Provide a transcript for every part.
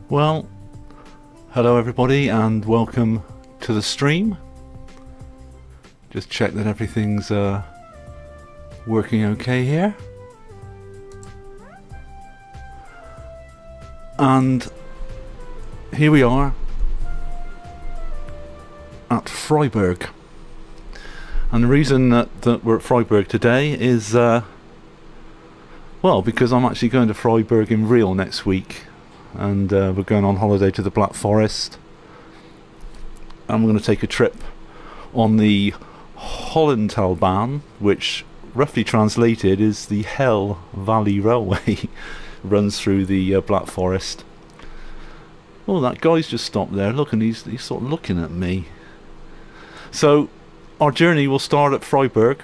Well, hello everybody and welcome to the stream. Just check that everything's working okay here. And here we are at Feldberg. And the reason that we're at Feldberg today is, well, because I'm actually going to Feldberg in real next week. And we're going on holiday to the Black Forest. And we're going to take a trip on the Untitled, which roughly translated is the Hell Valley Railway. Runs through the Black Forest. Oh, that guy's just stopped there. Look, and he's sort of looking at me. So our journey will start at Feldberg.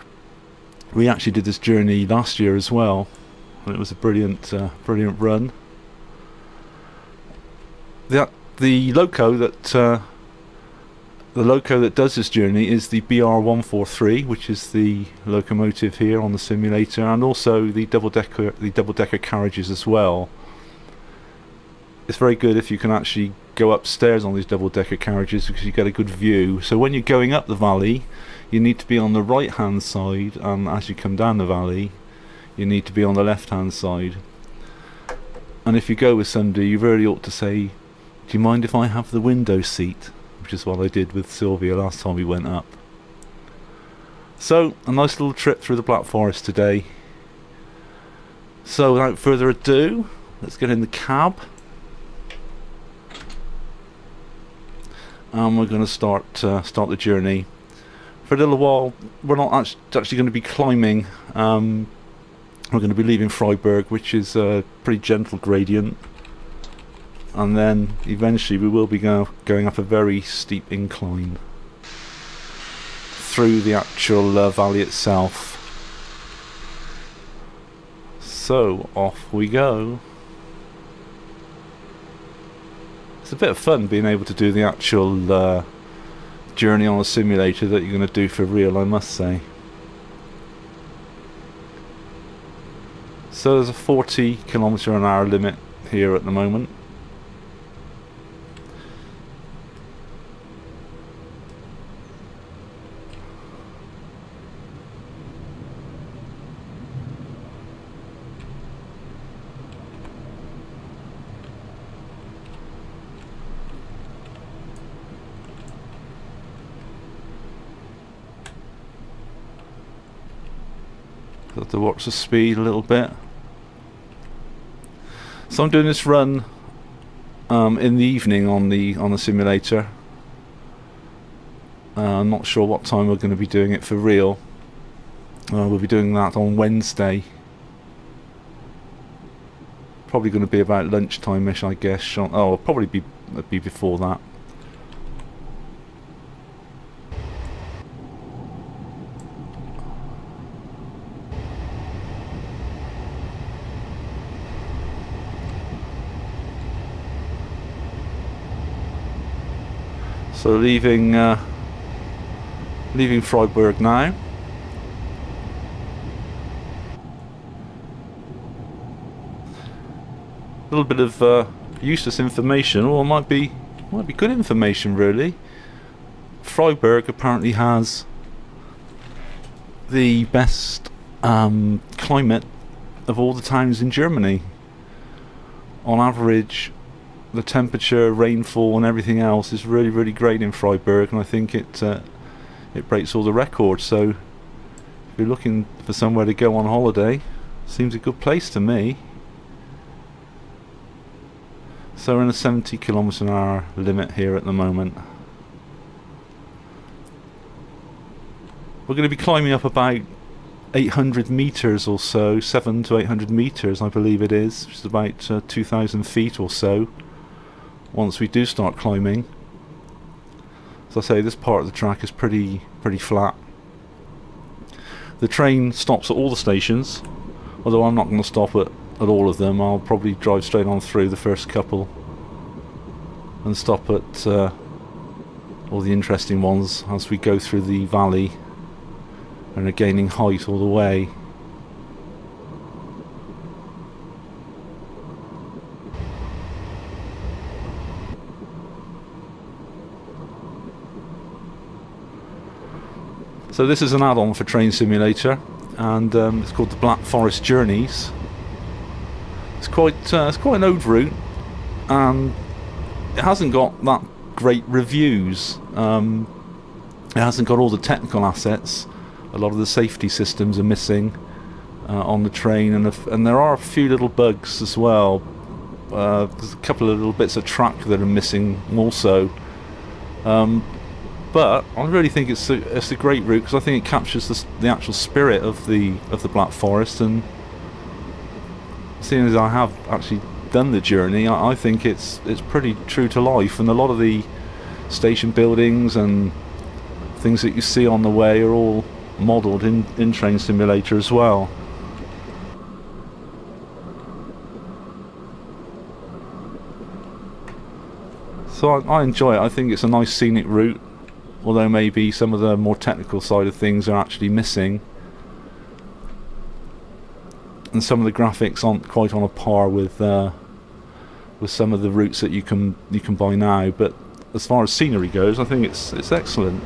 We actually did this journey last year as well, and it was a brilliant run. The loco that does this journey is the BR143, which is the locomotive here on the simulator, and also the double decker carriages as well. It's very good if you can actually go upstairs on these double decker carriages because you get a good view. So when you're going up the valley, you need to be on the right hand side, and as you come down the valley, you need to be on the left hand side. And if you go with somebody, you really ought to say, "Do you mind if I have the window seat?" Which is what I did with Sylvia last time we went up. So, a nice little trip through the Black Forest today. So, without further ado, let's get in the cab. And we're going to start the journey. For a little while, we're not actually going to be climbing. We're going to be leaving Feldberg, which is a pretty gentle gradient. And then eventually we will be going up a very steep incline through the actual valley itself. So off we go. It's a bit of fun being able to do the actual journey on a simulator that you're going to do for real, I must say. So there's a 40 km/h limit here at the moment. Got to watch the speed a little bit. So I'm doing this run in the evening on the simulator. I'm not sure what time we're going to be doing it for real. We'll be doing that on Wednesday. Probably going to be about lunchtime-ish, I guess. Oh, it'll probably be before that. So leaving Feldberg now. A little bit of useless information, or it might be good information really. Feldberg apparently has the best climate of all the towns in Germany. On average, the temperature, rainfall and everything else is really great in Feldberg, and I think it breaks all the records. So if you're looking for somewhere to go on holiday, seems a good place to me. So we're in a 70 km/h limit here at the moment. We're going to be climbing up about 800 meters or so, 700 to 800 meters I believe it is, which is about 2,000 feet or so. Once we do start climbing. As I say, this part of the track is pretty flat. The train stops at all the stations, although I'm not going to stop at all of them. I'll probably drive straight on through the first couple and stop at all the interesting ones as we go through the valley and are gaining height all the way. So this is an add-on for Train Simulator, and it's called the Black Forest Journeys. It's quite an old route, and it hasn't got that great reviews. It hasn't got all the technical assets. A lot of the safety systems are missing on the train, and there are a few little bugs as well. There's a couple of little bits of track that are missing also. But I really think it's a great route, because I think it captures the actual spirit of the Black Forest, and seeing as I have actually done the journey, I think it's pretty true to life, and a lot of the station buildings and things that you see on the way are all modelled in Train Simulator as well. So I enjoy it. I think it's a nice scenic route, although maybe some of the more technical side of things are actually missing, and some of the graphics aren't quite on a par with some of the routes that you can buy now. But as far as scenery goes, I think it's excellent.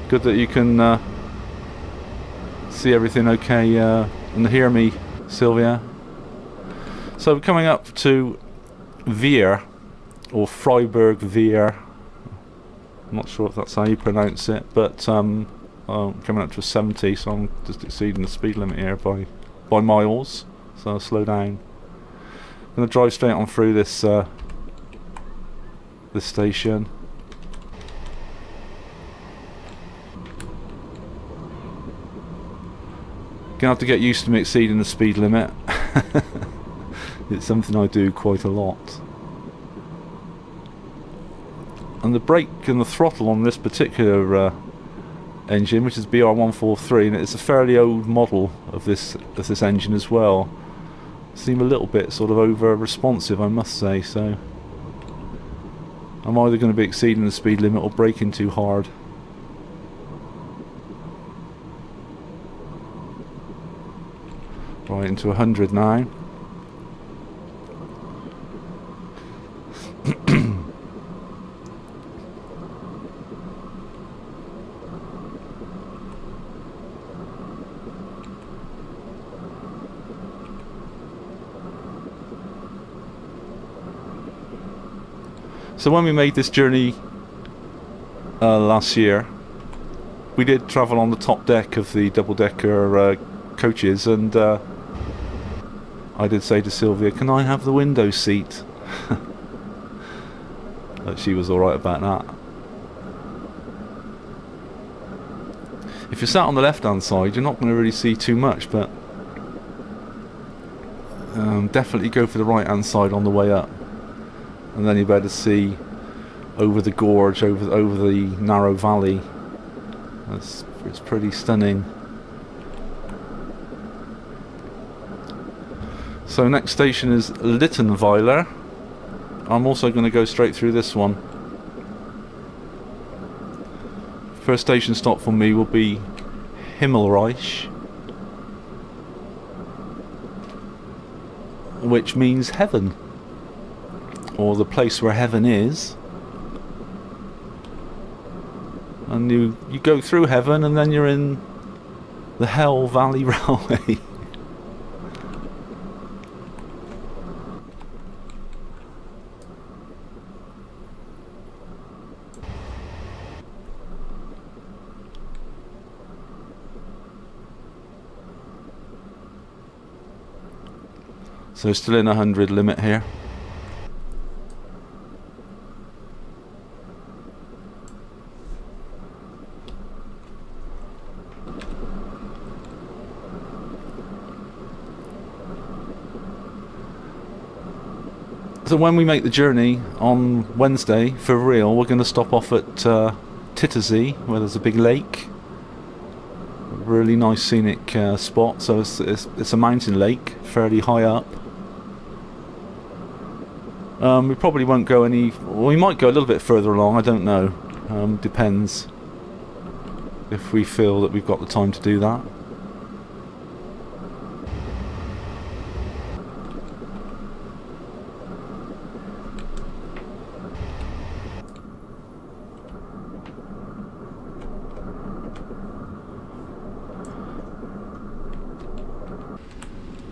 Good that you can see everything okay and hear me, Sylvia. So we're coming up to Veer, or Feldberg Veer. I'm not sure if that's how you pronounce it, but I'm coming up to 70, so I'm just exceeding the speed limit here by miles, so I'll slow down. I'm going to drive straight on through this station. Gonna have to get used to me exceeding the speed limit. It's something I do quite a lot. And the brake and the throttle on this particular engine, which is BR143, and it's a fairly old model of this engine as well, seem a little bit sort of over responsive, I must say. So I'm either going to be exceeding the speed limit or braking too hard. Right, into 100 now. So when we made this journey last year, we did travel on the top deck of the double-decker coaches, and I did say to Sylvia, "Can I have the window seat?" But she was alright about that. If you're sat on the left-hand side, you're not going to really see too much, but definitely go for the right-hand side on the way up, and then you're better to see over the gorge, over the narrow valley. It's pretty stunning. So next station is Littenweiler. I'm also going to go straight through this one. First station stop for me will be Himmelre, which means heaven, or the place where heaven is. And you go through heaven, and then you're in the Hell Valley Railway. So still in 100 limit here. So when we make the journey on Wednesday, for real, we're going to stop off at Titisee, where there's a big lake. A really nice scenic spot. So it's a mountain lake, fairly high up. We probably won't go any... Well, we might go a little bit further along, I don't know. Depends if we feel that we've got the time to do that.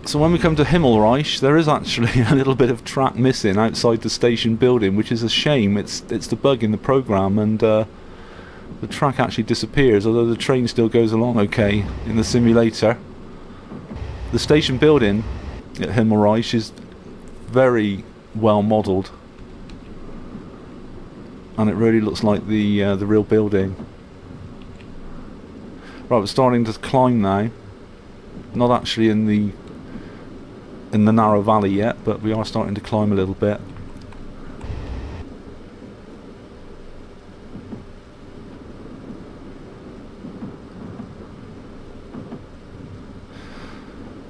So when we come to Himmelre, there is actually a little bit of track missing outside the station building, which is a shame. It's the bug in the program, and the track actually disappears, although the train still goes along okay in the simulator. The station building at Himmelre is very well modelled, and it really looks like the real building. Right, we're starting to climb now. Not actually in the narrow valley yet, but we are starting to climb a little bit.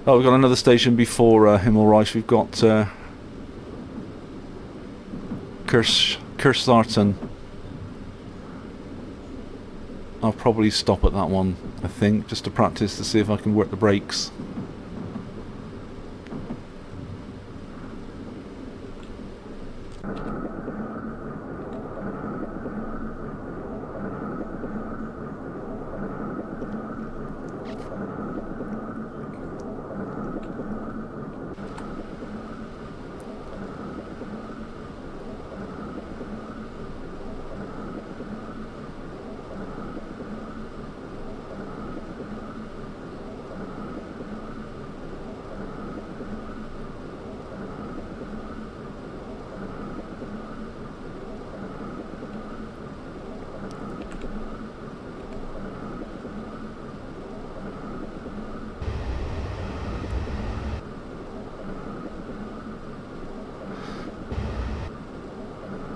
Oh, we've got another station before Hinder. We've got Hinder Sartain. I'll probably stop at that one, I think, just to practice to see if I can work the brakes.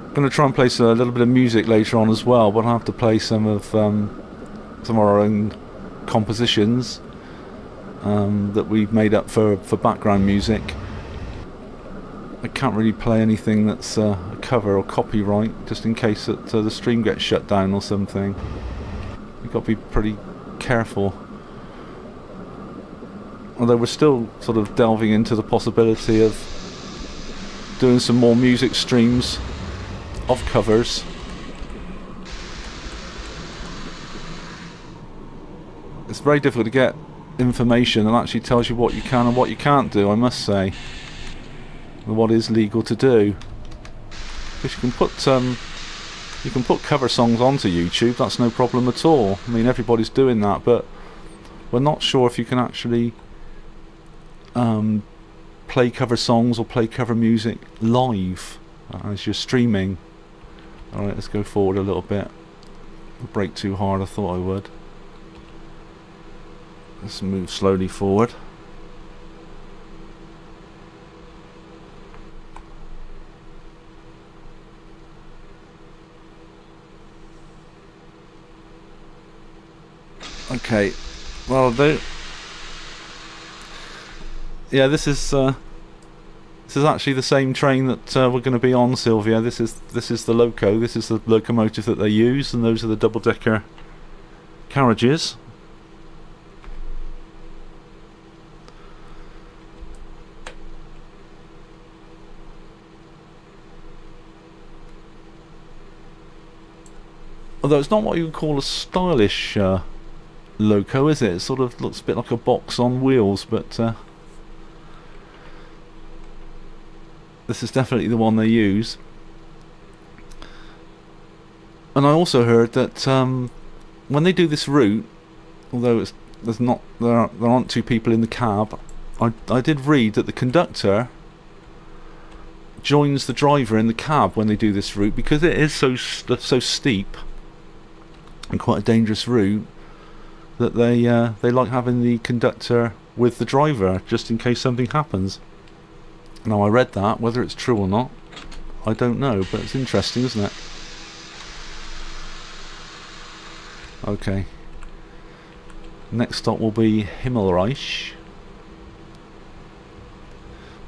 I'm going to try and play a little bit of music later on as well, but I'll have to play some of our own compositions that we've made up for background music. I can't really play anything that's a cover or copyright, just in case that the stream gets shut down or something. You've got to be pretty careful. Although we're still sort of delving into the possibility of doing some more music streams of covers. It's very difficult to get information that actually tells you what you can and what you can't do, I must say, and what is legal to do. Because you can put cover songs onto YouTube, that's no problem at all. I mean, everybody's doing that, but we're not sure if you can actually play cover songs or play cover music live as you're streaming. Alright, let's go forward a little bit. I'll brake too hard, I thought I would. Let's move slowly forward. Okay, well, yeah, this is actually the same train that we're going to be on, Sylvia. This is the loco. This is the locomotive that they use, and those are the double-decker carriages. Although it's not what you would call a stylish loco, is it? It sort of looks a bit like a box on wheels, but this is definitely the one they use. And I also heard that when they do this route, although there aren't two people in the cab, I did read that the conductor joins the driver in the cab when they do this route, because it is so steep and quite a dangerous route, that they like having the conductor with the driver just in case something happens. Now, I read that. Whether it's true or not, I don't know, but it's interesting, isn't it? Okay. Next stop will be Himmelre,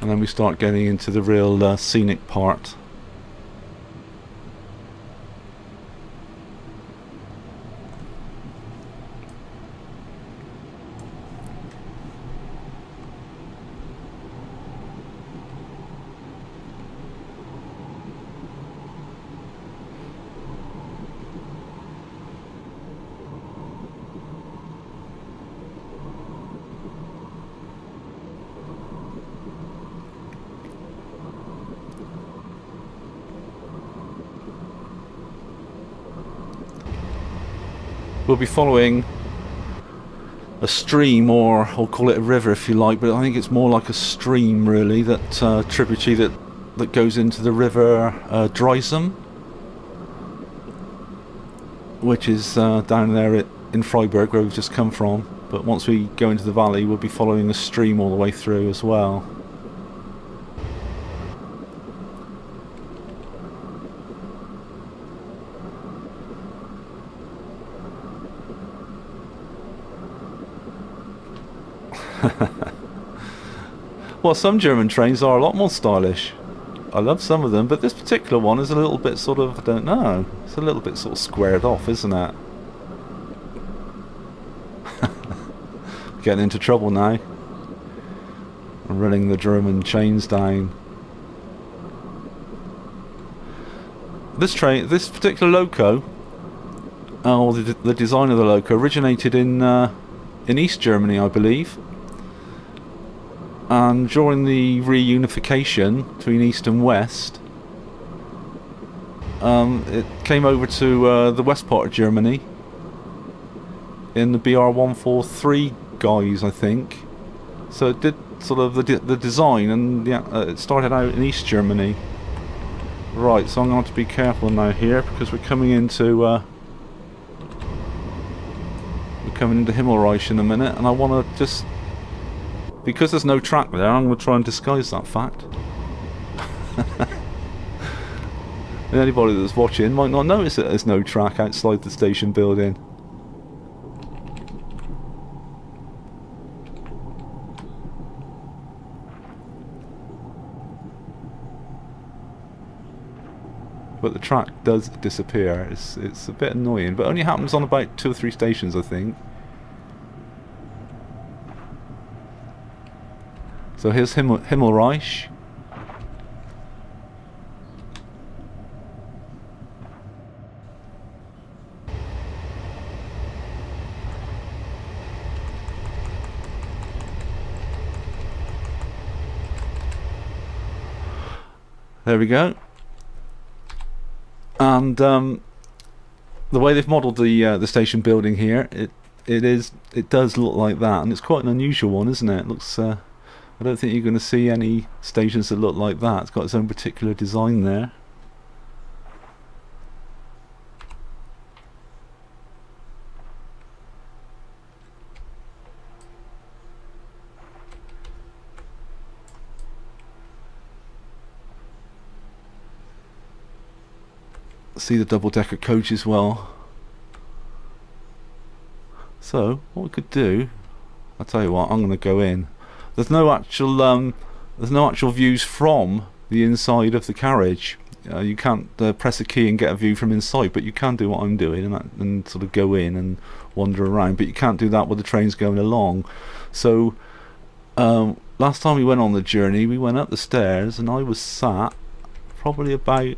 and then we start getting into the real scenic part. we'll be following a stream, or I'll call it a river if you like, but I think it's more like a stream really, that tributary that goes into the river Dreisam, which is down there in Freiburg where we've just come from. But once we go into the valley, we'll be following a stream all the way through as well. Well, some German trains are a lot more stylish. I love some of them, but this particular one is a little bit sort of, I don't know, it's a little bit sort of squared off, isn't it? Getting into trouble now. I'm running the German chains down. This particular loco, the design of the loco originated in East Germany, I believe. And during the reunification between East and West, it came over to the west part of Germany in the BR-143 guise, I think. So it did sort of the design, and it started out in East Germany. Right, so I'm going to have to be careful now here, because we're coming into Himmelre in a minute, and I want to just, because there's no track there, I'm going to try and disguise that fact. And anybody that's watching might not notice that there's no track outside the station building. But the track does disappear. It's a bit annoying, but it only happens on about 2 or 3 stations, I think. So here's Himmelre. There we go. And the way they've modelled the station building here, it does look like that, and it's quite an unusual one, isn't it? It looks. I don't think you're going to see any stations that look like that. It's got its own particular design there. See the double-decker coach as well. So what we could do, I'll tell you what, I'm going to go in. There's no actual views from the inside of the carriage. You can't press a key and get a view from inside, but you can do what I'm doing and sort of go in and wander around. But you can't do that with the trains going along. So last time we went on the journey, we went up the stairs, and I was sat probably about.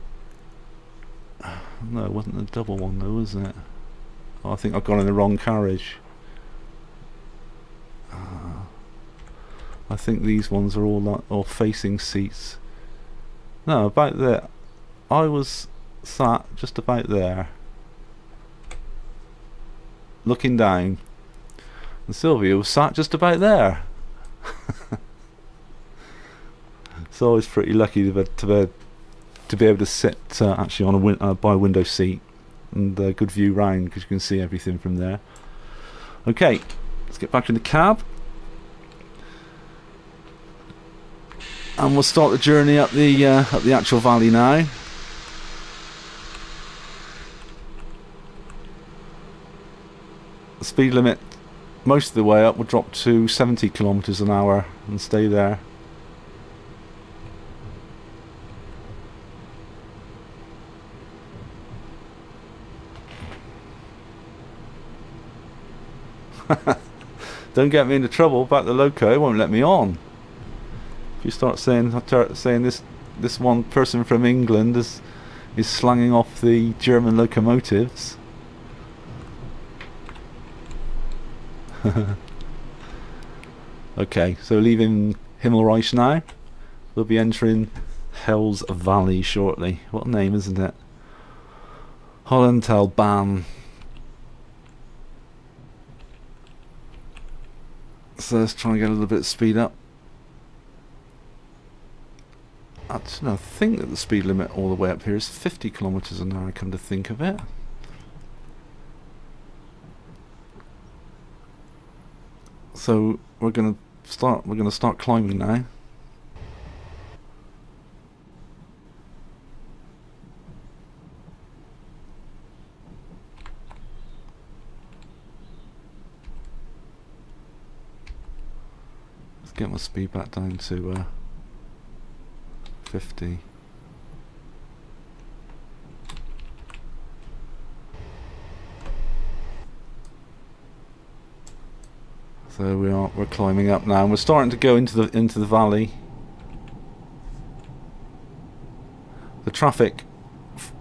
No, it wasn't the double one though, was it? Oh, I think I've gone in the wrong carriage. I think these ones are all facing seats. No, about there. I was sat just about there, looking down, and Sylvia was sat just about there. So I was pretty lucky to be able to sit actually on by a window seat, and a good view round, because you can see everything from there. Okay, let's get back in the cab, and we'll start the journey up the actual valley now. The speed limit most of the way up will drop to 70 kilometers an hour and stay there. Don't get me into trouble about the loco, it won't let me on. If you start saying this one person from England is slanging off the German locomotives. Okay, so leaving Himmelre now. We'll be entering Hell's Valley shortly. What a name, isn't it? Untitled Chapter. So let's try and get a little bit of speed up. Actually, no, I think that the speed limit all the way up here is 50 kilometers an hour, come to think of it. So we're gonna start climbing now. Let's get my speed back down to 50. So we're climbing up now, and we're starting to go into the valley. The traffic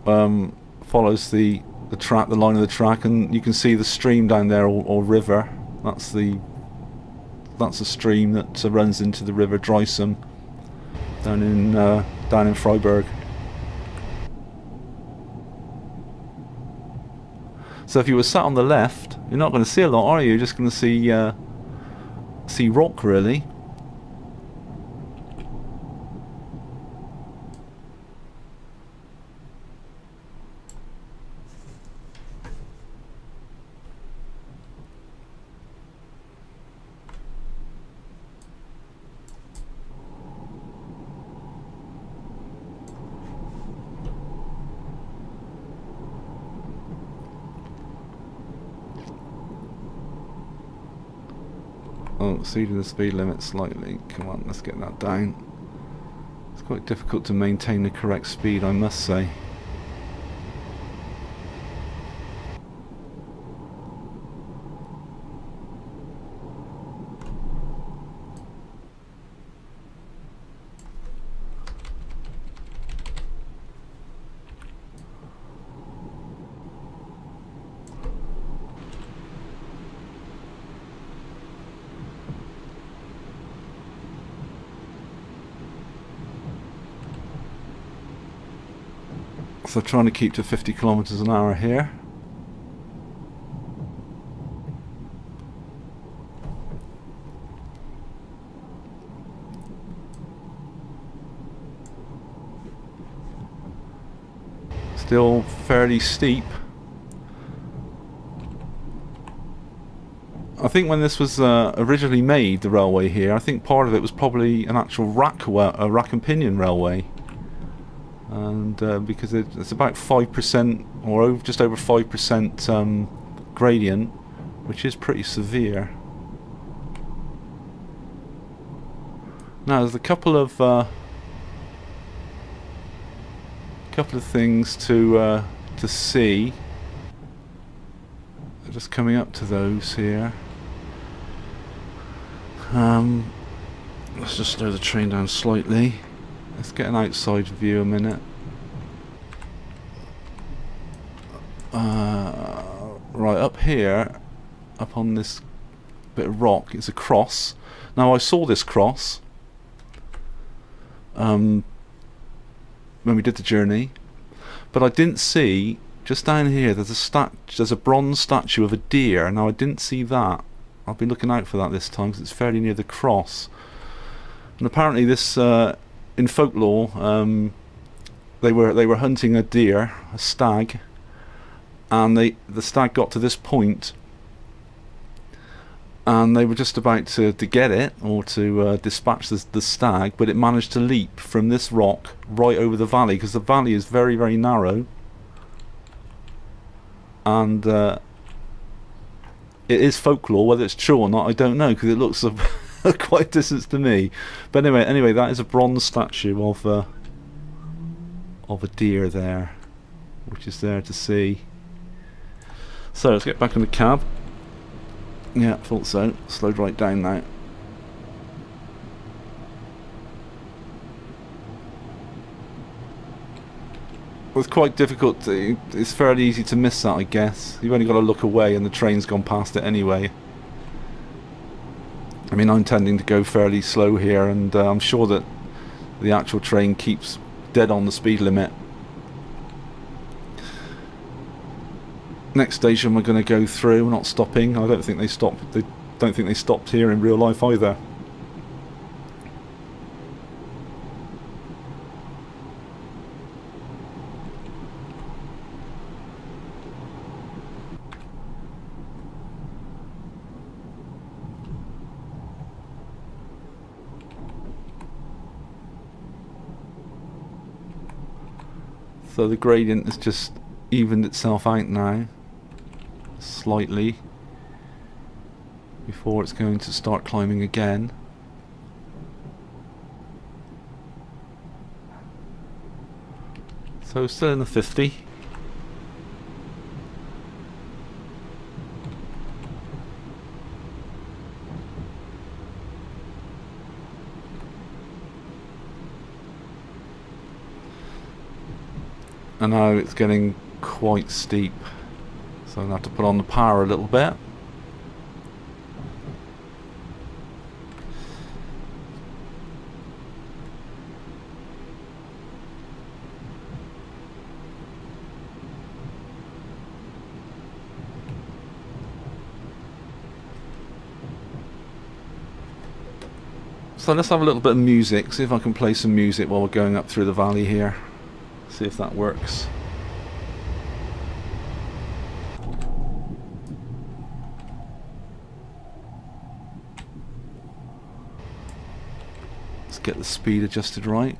follows the line of the track, and you can see the stream down there, or river. That's the stream that runs into the river Dreisum down in Feldberg. So if you were sat on the left, you're not going to see a lot, are you? You're just going to see rock, really. Oh, exceeding the speed limit slightly. Come on, let's get that down. It's quite difficult to maintain the correct speed, I must say. So trying to keep to 50 kilometers an hour here. Still fairly steep. I think when this was originally made, the railway here, I think part of it was probably an actual rack and pinion railway. And because it's about 5% or just over 5% gradient, which is pretty severe. Now there's a couple of things to see. Just coming up to those here. Let's just slow the train down slightly. Let's get an outside view a minute. Right, up here, up on this bit of rock, it's a cross. Now I saw this cross when we did the journey, but I didn't see, just down here there's a bronze statue of a deer. Now I didn't see that. I'll be looking out for that this time because it's fairly near the cross. And apparently this in folklore, they were hunting a deer, a stag, and the stag got to this point, and they were just about to get it, or to dispatch the stag, but it managed to leap from this rock right over the valley, because the valley is very, very narrow, and it is folklore. Whether it's true or not, I don't know, because it looks quite a distance to me. But anyway, that is a bronze statue of a deer there, which is there to see. So let's get back in the cab. Yeah, thought so. Slowed right down now. It's quite difficult. It's fairly easy to miss that, I guess. You've only got to look away and the train's gone past it anyway. I mean, I'm tending to go fairly slow here, and I'm sure that the actual train keeps dead on the speed limit. Next station we're going to go through. We're not stopping. I don't think they stop. don't think they stopped here in real life either. So the gradient has just evened itself out now, slightly, before it's going to start climbing again. So still in the 50. And now it's getting quite steep, so I'm going to have to put on the power a little bit. So let's have a little bit of music, see if I can play some music while we're going up through the valley here. See if that works. Let's get the speed adjusted right.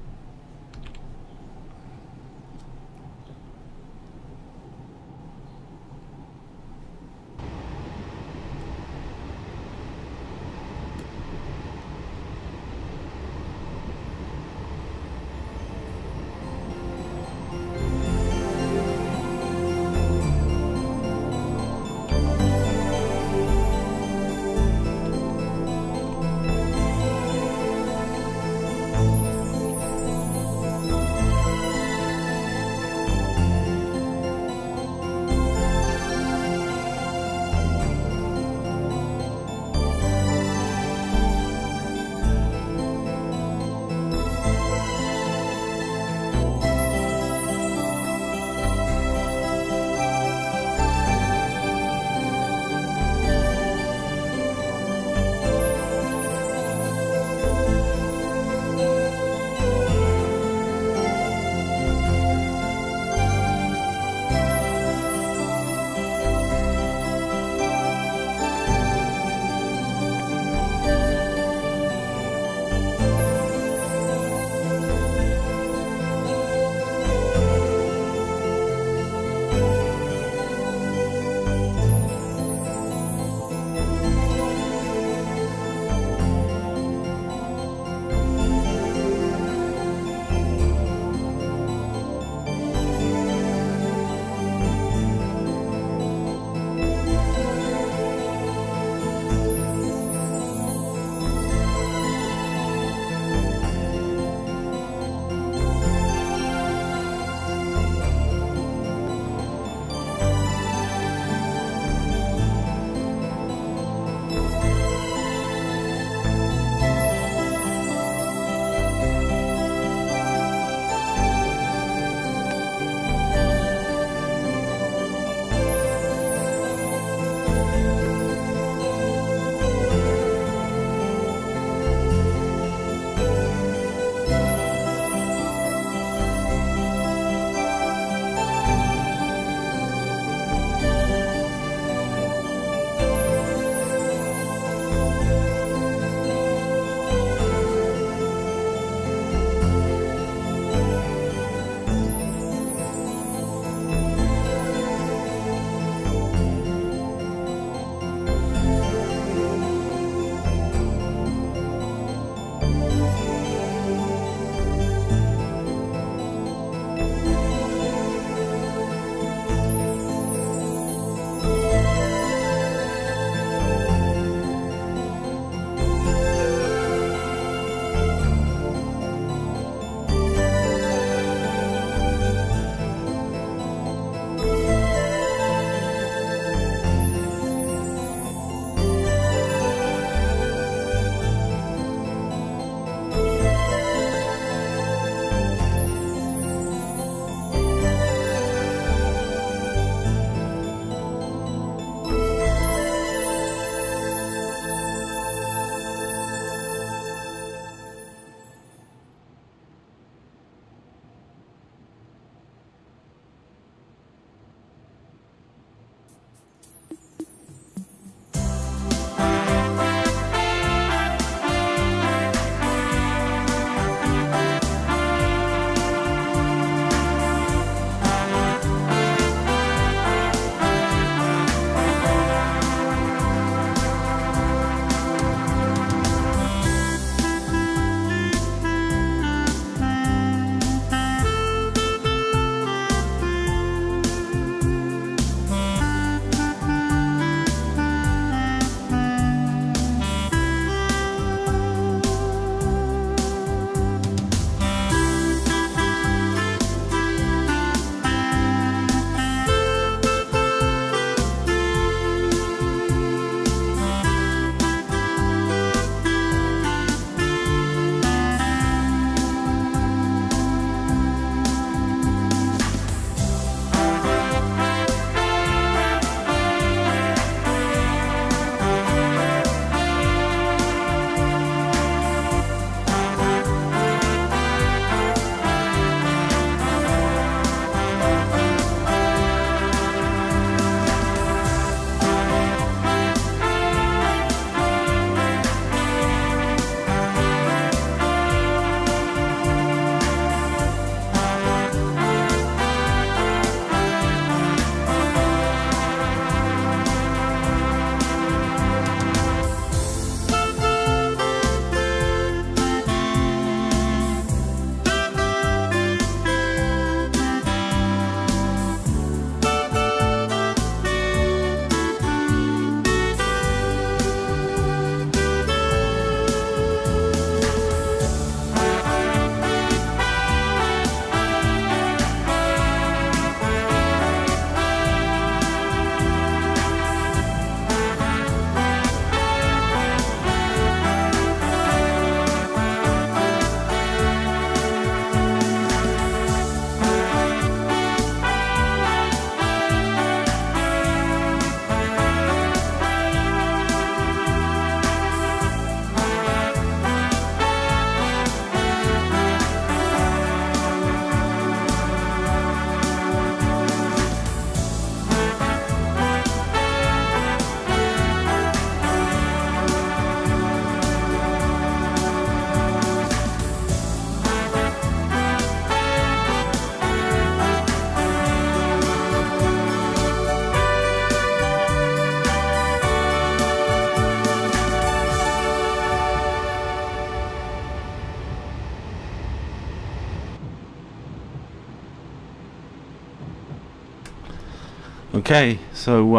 Okay, so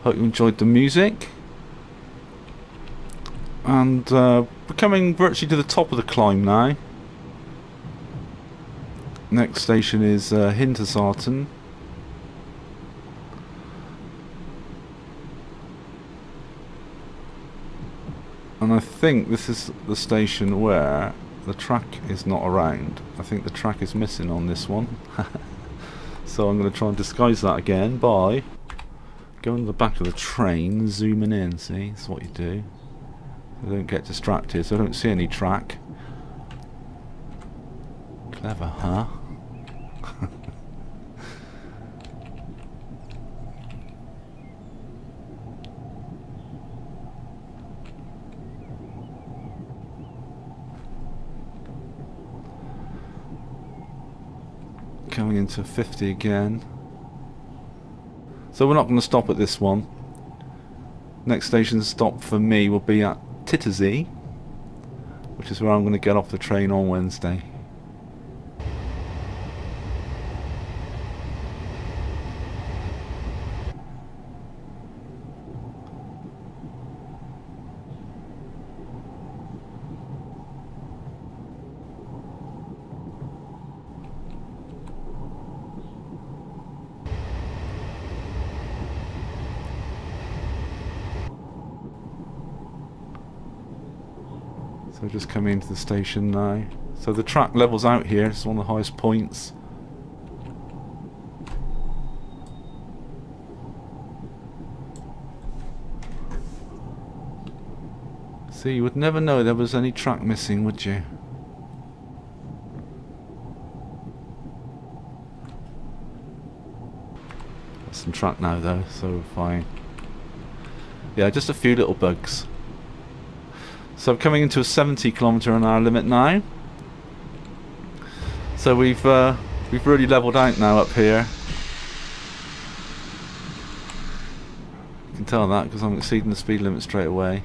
hope you enjoyed the music, and we're coming virtually to the top of the climb now. Next station is Hinder Sartain. And I think this is the station where the track is not around. I think the track is missing on this one. So I'm going to try and disguise that again by going to the back of the train, zooming in. See, that's what you do. I don't get distracted, so I don't see any track. Clever, huh? Coming into 50 again. So we're not going to stop at this one. Next station stop for me will be at Titisee, which is where I'm going to get off the train on Wednesday. So just coming into the station now. So the track levels out here. It's one of the highest points. See, you would never know there was any track missing, would you? Got some track now though, so fine. Yeah, just a few little bugs. So I'm coming into a 70 km/h limit now. So we've really levelled out now up here. You can tell that because I'm exceeding the speed limit straight away.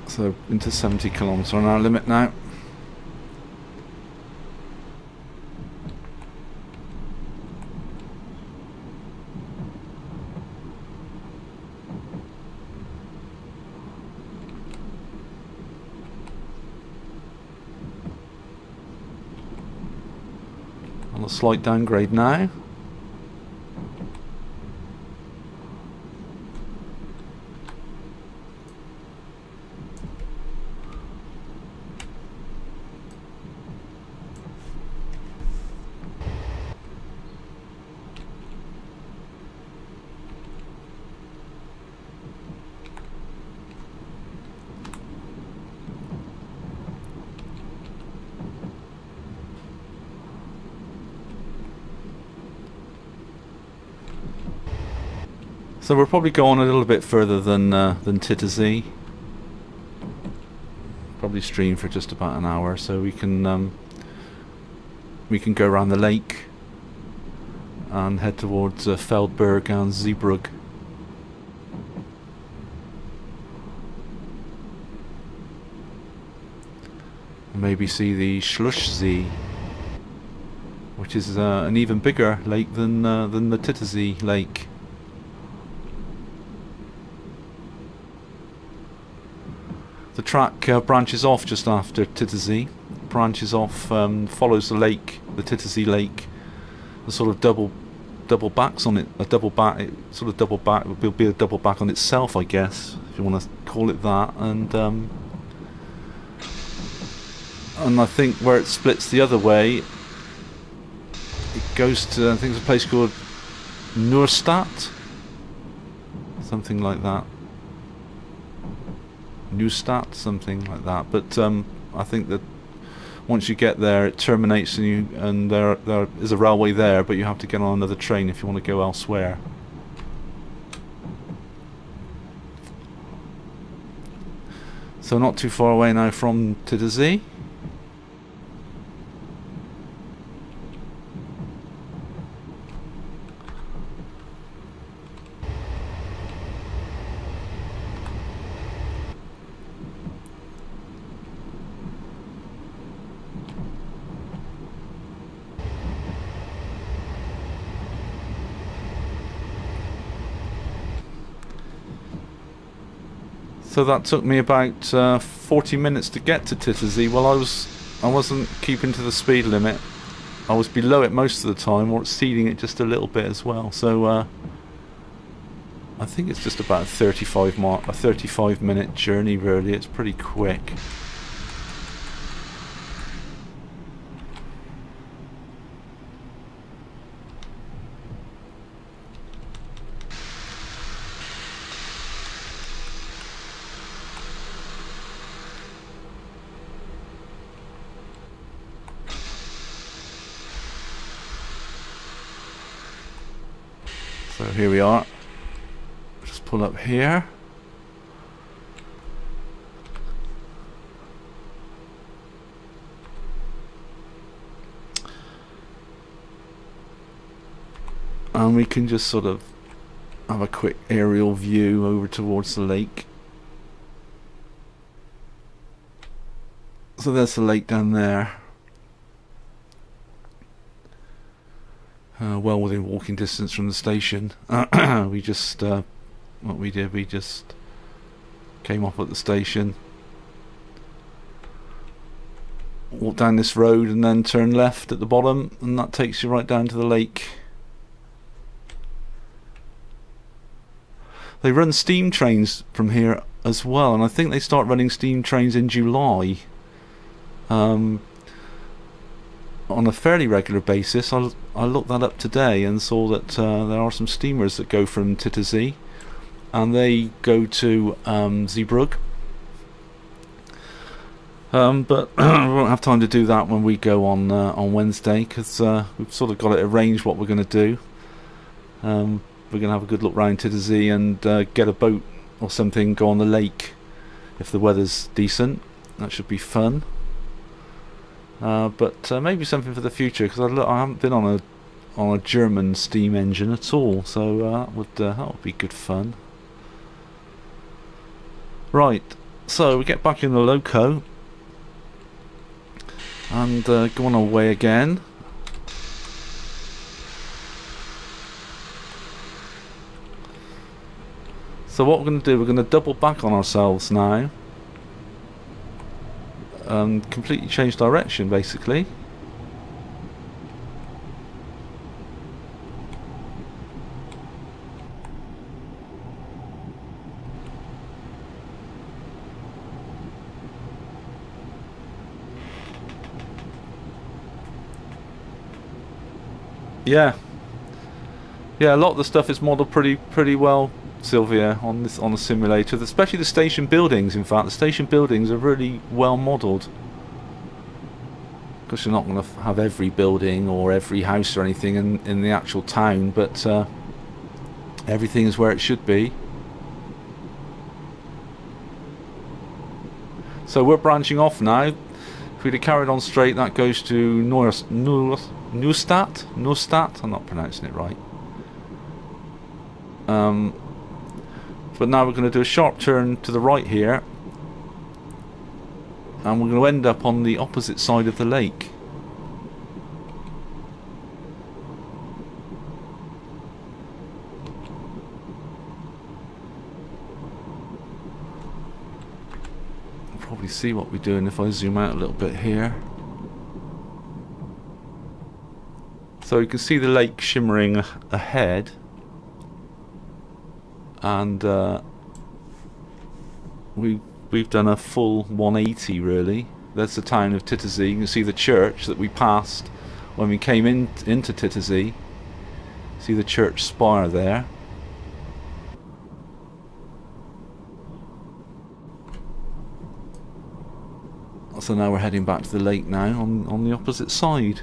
So into 70 km/h limit now. On a slight downgrade now. So we'll probably go on a little bit further than Titisee. Probably stream for just about an hour, so we can go around the lake and head towards Feldberg and Zeebrugge. Maybe see the Schluchsee, which is an even bigger lake than the Titisee lake. The track branches off just after Titisee. Branches off, follows the lake, the Titisee lake. The sort of double backs on it. A double back. It sort of double back. It will be a double back on itself, I guess, if you want to call it that. And I think where it splits the other way, it goes to, I think it's a place called Neustadt, something like that. Neustadt, something like that. But I think that once you get there, it terminates, and there is a railway there, but you have to get on another train if you want to go elsewhere. So not too far away now from Titisee. So that took me about 40 minutes to get to Titisee. Well, I wasn't keeping to the speed limit. I was below it most of the time, or exceeding it just a little bit as well. So I think it's just about a 35-minute journey. Really, it's pretty quick. So here we are. Just pull up here. And we can just sort of have a quick aerial view over towards the lake. So there's the lake down there. Well within walking distance from the station. We just, what we did, we just came up at the station, walked down this road and then turn left at the bottom, and that takes you right down to the lake. They run steam trains from here as well, and I think they start running steam trains in July. On a fairly regular basis. I looked that up today and saw that there are some steamers that go from Titisee, and they go to Zeebrugge. But we won't have time to do that when we go on Wednesday, because we've sort of got it arranged what we're going to do. We're going to have a good look round Titisee and get a boat or something, go on the lake if the weather's decent. That should be fun. But maybe something for the future, because I haven't been on a German steam engine at all, so that would be good fun. Right, so we get back in the loco and go on our way again. So what we're going to do, we're going to double back on ourselves now. Completely change direction, basically. Yeah, a lot of the stuff is modelled pretty well, Sylvia, on the simulator, especially the station buildings. In fact, the station buildings are really well modelled. Of course, you're not going to have every building or every house or anything in the actual town, but everything is where it should be. So we're branching off now. If we'd have carried on straight, that goes to Neustadt. I'm not pronouncing it right. But now we're going to do a sharp turn to the right here, and we're going to end up on the opposite side of the lake. You'll probably see what we're doing if I zoom out a little bit here. So you can see the lake shimmering ahead. And we've done a full 180 really. That's the town of Titisee. You can see the church that we passed when we came into Titisee. See the church spire there. So now we're heading back to the lake now on the opposite side.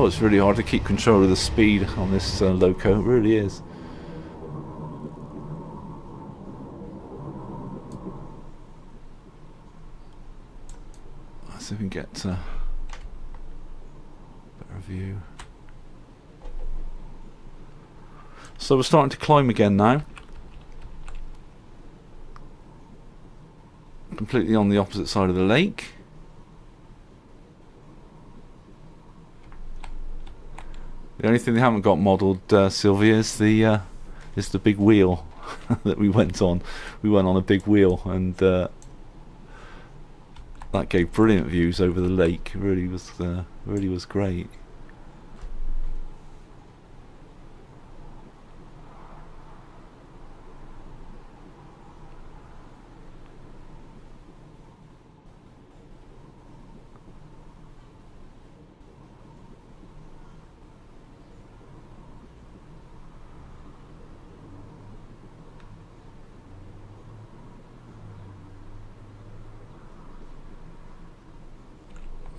Oh, it's really hard to keep control of the speed on this loco, it really is. Let's see if we can get a better view. So we're starting to climb again now. Completely on the opposite side of the lake. The only thing they haven't got modelled, Sylvia, is the big wheel that we went on. We went on a big wheel, and that gave brilliant views over the lake. It really was great.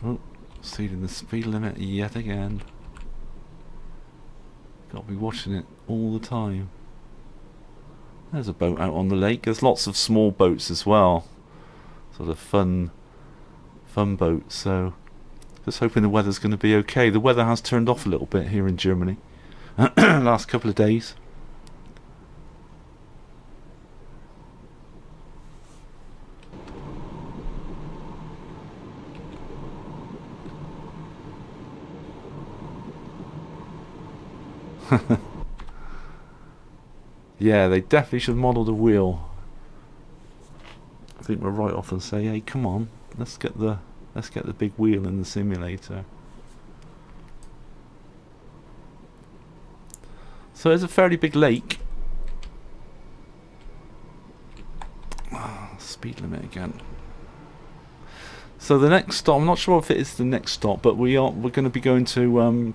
Oh, exceeding the speed limit yet again. Got to be watching it all the time. There's a boat out on the lake. There's lots of small boats as well. Sort of fun boats. So just hoping the weather's going to be okay. The weather has turned off a little bit here in Germany. Last couple of days. Yeah, they definitely should model the wheel. I think we're right off and say, hey, come on, let's get the big wheel in the simulator. So there's a fairly big lake. Speed limit again. So the next stop, I'm not sure if it is the next stop, but we're going to be going to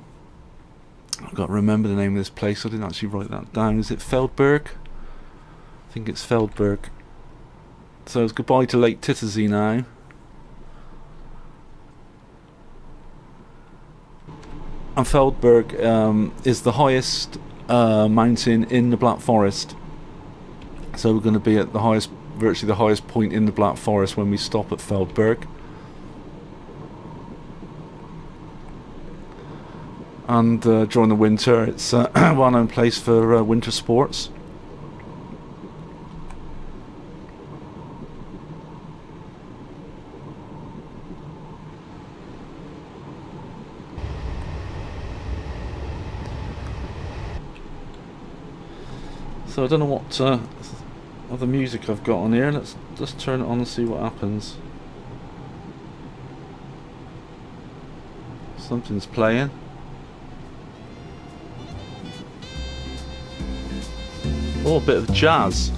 I've got to remember the name of this place. I didn't actually write that down. Is it Feldberg? I think it's Feldberg. So it's goodbye to Lake Titisee now. And Feldberg is the highest mountain in the Black Forest. So we're going to be at the highest, virtually the highest point in the Black Forest when we stop at Feldberg. And during the winter, it's a well-known place for winter sports. So I don't know what other music I've got on here. Let's just turn it on and see what happens. Something's playing. Oh, a bit of jazz.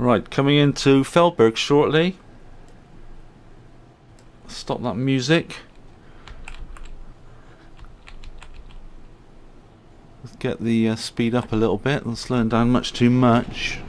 Right, coming into Feldberg shortly. Stop that music. Let's get the speed up a little bit. Let's slow it down much too much.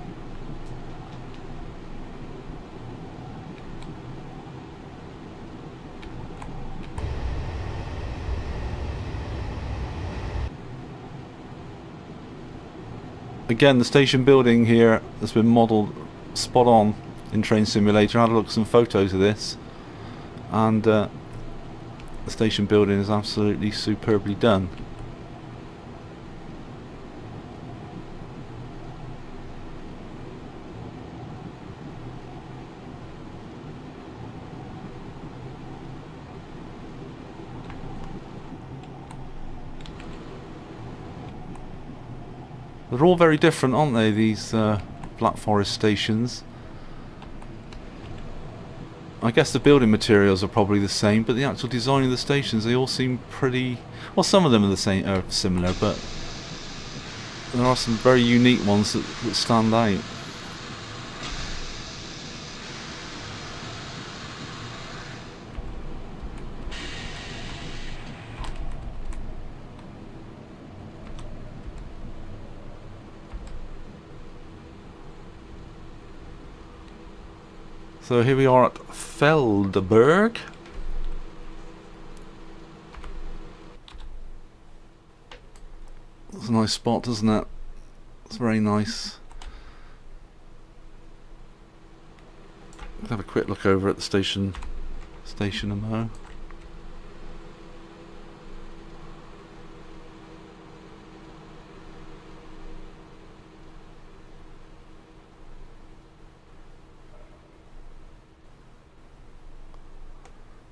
Again, the station building here has been modelled spot on in Train Simulator. I had a look at some photos of this, and the station building is absolutely superbly done. They're all very different, aren't they, these Black Forest stations? I guess the building materials are probably the same, but the actual design of the stations, they all seem pretty... Well, some of them are the same, are similar, but there are some very unique ones that stand out. So here we are at Feldberg. It's a nice spot, isn't it? It's very nice. Let's have a quick look over at the station a mo.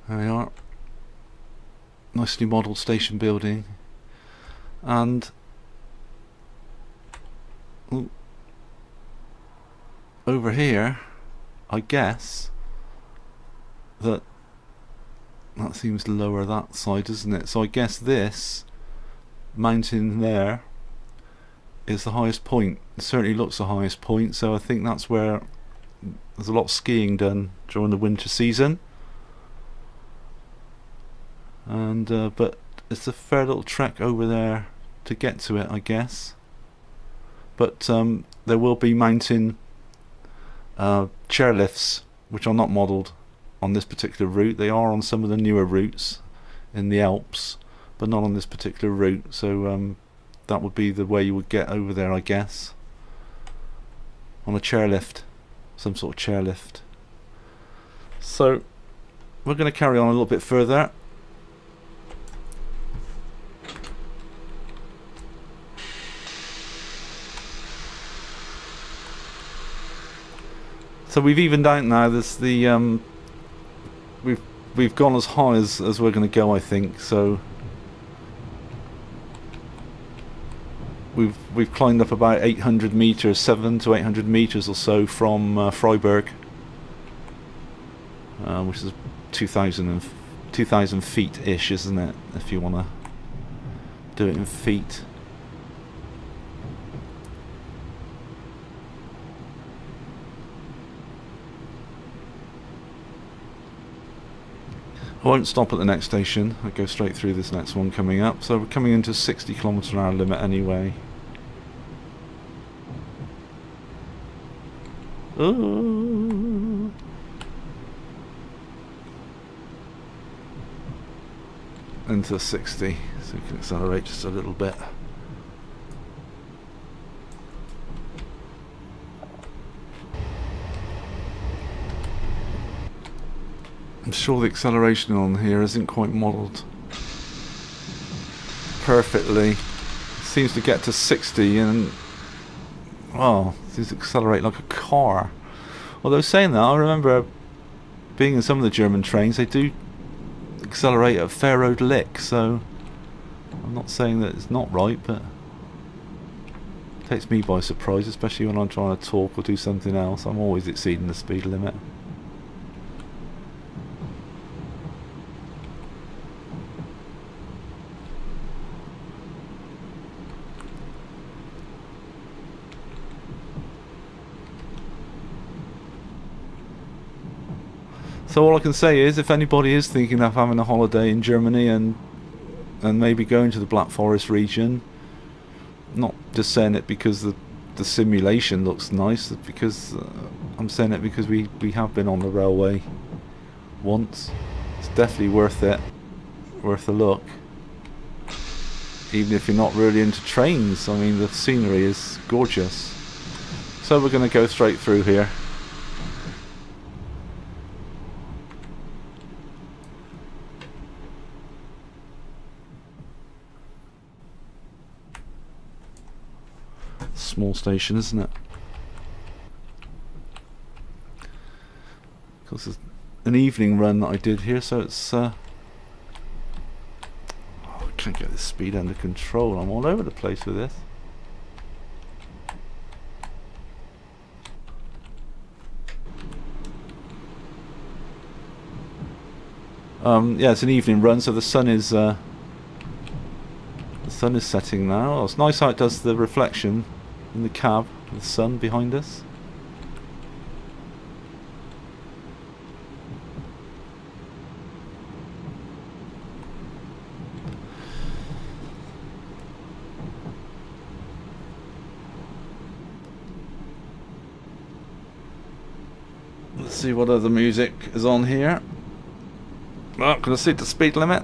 There we are. Nicely modelled station building. And ooh, over here, I guess that seems to lower that side, doesn't it? So I guess this mountain there is the highest point. It certainly looks the highest point, so I think that's where there's a lot of skiing done during the winter season. And but it's a fair little trek over there to get to it, I guess. But there will be mountain chairlifts, which are not modelled on this particular route. They are on some of the newer routes in the Alps, but not on this particular route. So that would be the way you would get over there, I guess, on a chairlift, some sort of chairlift. So we're going to carry on a little bit further. So we've evened out now. This the we've gone as high as we're going to go, I think. So we've climbed up about 800 meters, 700 to 800 meters or so from Freiburg, which is 2,000 feet ish, isn't it? If you want to do it in feet. I won't stop at the next station. I'll go straight through this next one coming up. So we're coming into 60 km/h limit anyway. Ooh. Into 60, so we can accelerate just a little bit. I'm sure the acceleration on here isn't quite modelled perfectly. It seems to get to 60 and, well, it seems to accelerate like a car. Although saying that, I remember being in some of the German trains, they do accelerate at a fair old lick, so I'm not saying that it's not right, but it takes me by surprise, especially when I'm trying to talk or do something else. I'm always exceeding the speed limit. So all I can say is, if anybody is thinking of having a holiday in Germany and maybe going to the Black Forest region, not just saying it because the simulation looks nice, because I'm saying it because we have been on the railway once. It's definitely worth it, worth a look. Even if you're not really into trains, I mean, the scenery is gorgeous. So we're going to go straight through here. Small station, isn't it? Because it's an evening run that I did here, so it's I can't get the speed under control. I'm all over the place with this. Yeah, it's an evening run, so the sun is setting now. Oh, it's nice how it does the reflection in the cab, the sun behind us. Let's see what other music is on here. Oh, can I see the speed limit?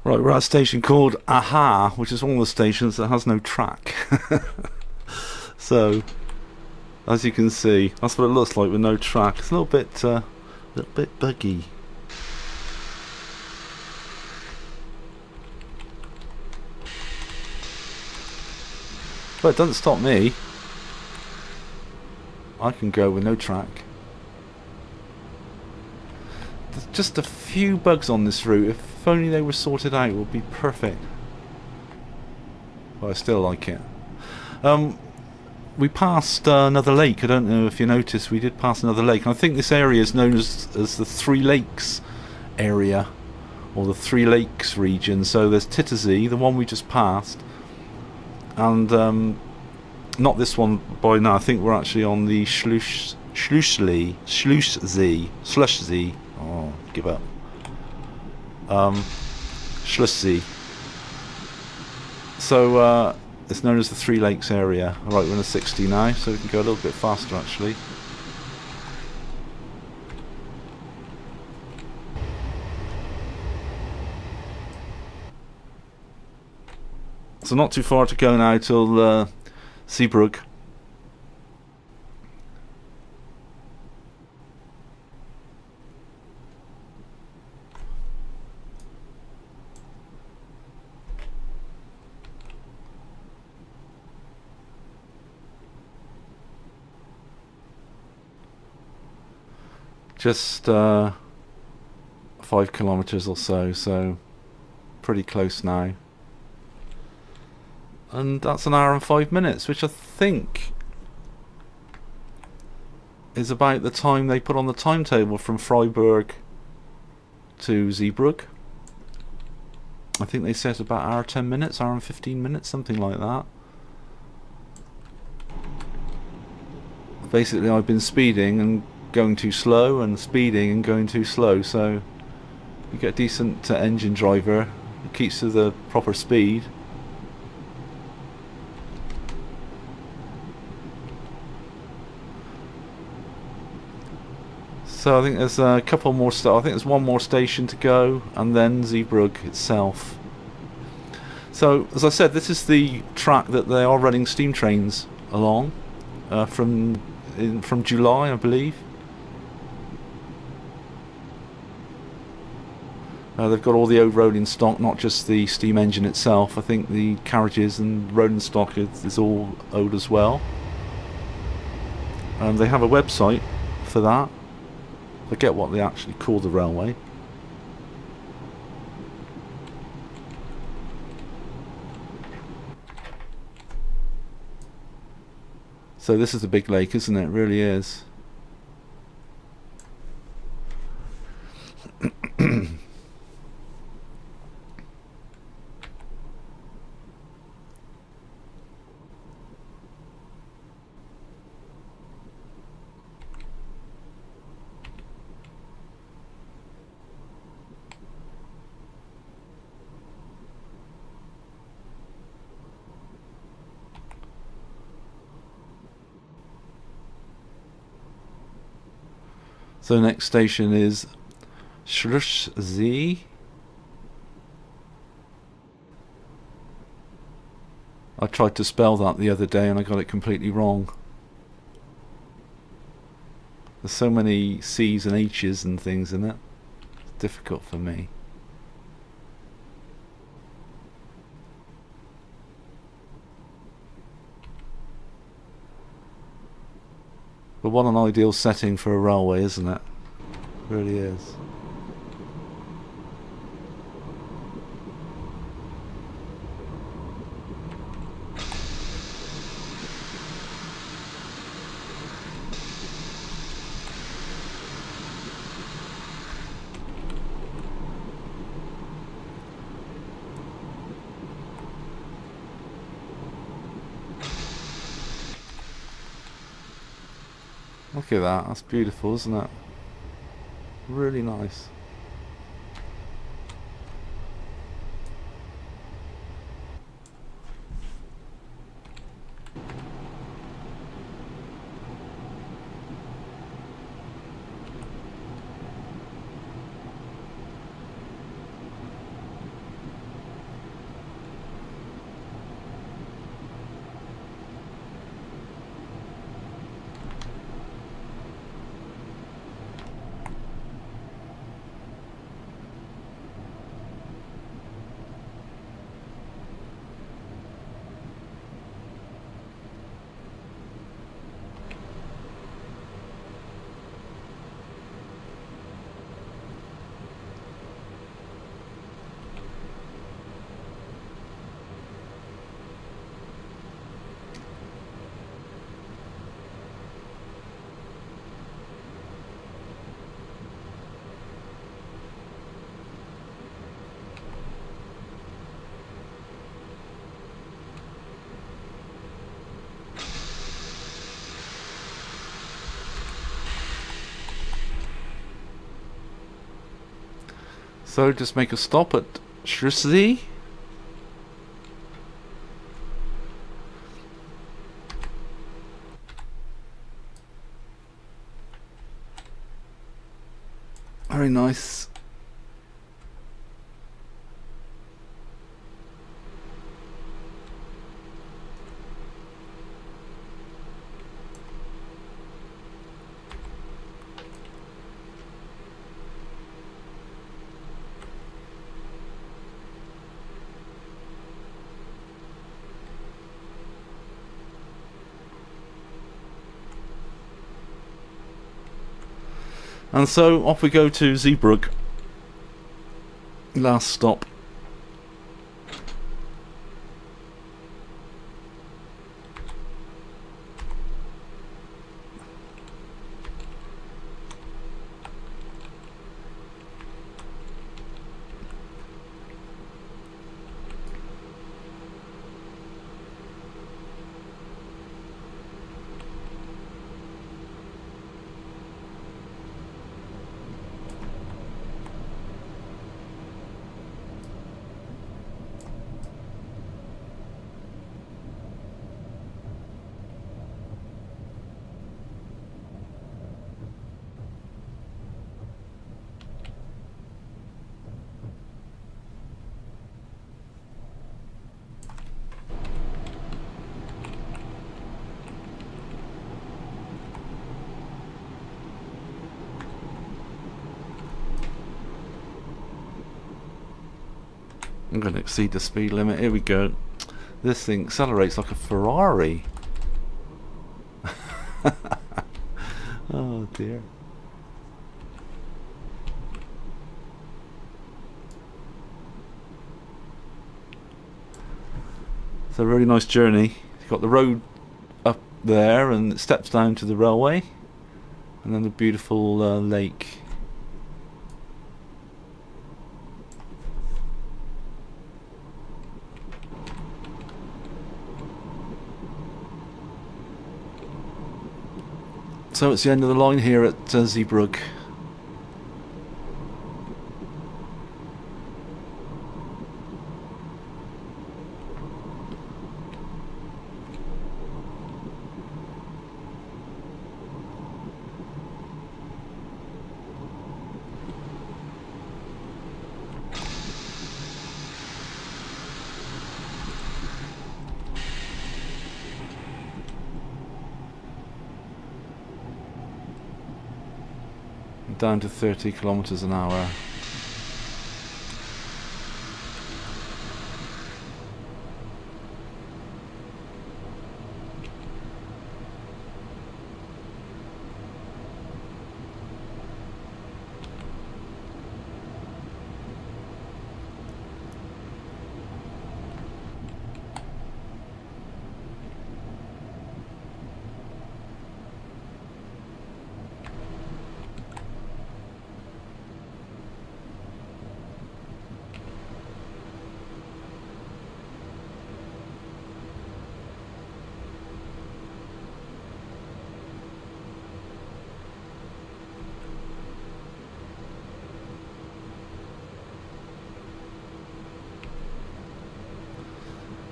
Right, we're at a station called Aha, which is one of the stations that has no track. So, as you can see, that's what it looks like with no track. It's a little bit buggy. But it doesn't stop me. I can go with no track. There's just a few bugs on this route. If only they were sorted out, it would be perfect. But I still like it. We passed another lake. I don't know if you noticed, we did pass another lake. And I think this area is known as the Three Lakes area, or the Three Lakes region. So there's Titisee, the one we just passed, and not this one by now. I think we're actually on the Schlussee. Oh, give up. Schlussee. So it's known as the Three Lakes area. Right, we're in a 60 now, so we can go a little bit faster actually. So not too far to go now till Zeebrugge. Just 5 kilometers or so, so pretty close now. And that's an hour and 5 minutes, which I think is about the time they put on the timetable from Freiburg to Zeebrugge. I think they said about hour 10 minutes, hour and 15 minutes, something like that. Basically, I've been speeding and going too slow, and speeding and going too slow, so you get a decent engine driver, it keeps to the proper speed. So I think there's a couple more I think there's one more station to go, and then Zeebrugge itself. So as I said, this is the track that they are running steam trains along from July, I believe. They've got all the old rolling stock, not just the steam engine itself. I think the carriages and rolling stock is all old as well. They have a website for that. I forget what they actually call the railway. So this is the big lake, isn't it? It really is. So the next station is Schlussee. I tried to spell that the other day and I got it completely wrong. There's so many C's and H's and things in it. It's difficult for me. But what an ideal setting for a railway, isn't it? It really is. Look at that, that's beautiful, isn't it? Really nice. So just make a stop at Schlüssel. Very nice. And so off we go to Zeebrugge. Last stop. I'm going to exceed the speed limit. Here we go. This thing accelerates like a Ferrari. Oh dear. It's a really nice journey. You've got the road up there and it steps down to the railway, and then the beautiful lake. So it's the end of the line here at Zeebrugge. Down to 30 kilometers an hour.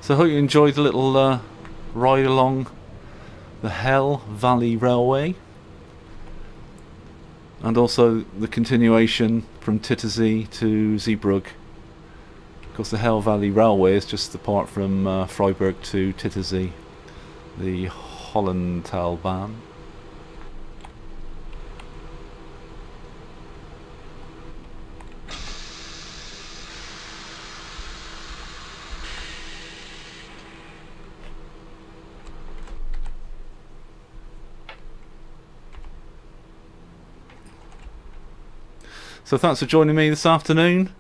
So I hope you enjoyed the little ride along the Hell Valley Railway, and also the continuation from Titisee to Zeebrugge. Of course, the Hell Valley Railway is just the part from Freiburg to Titisee, the Hollandtalbaan. So thanks for joining me this afternoon.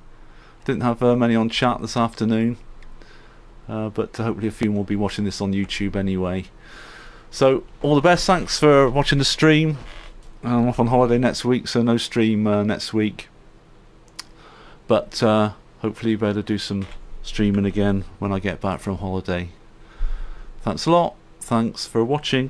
Didn't have many on chat this afternoon, but hopefully a few will be watching this on YouTube anyway. So all the best. Thanks for watching the stream. I'm off on holiday next week, so no stream next week. But hopefully better do some streaming again when I get back from holiday. Thanks a lot. Thanks for watching.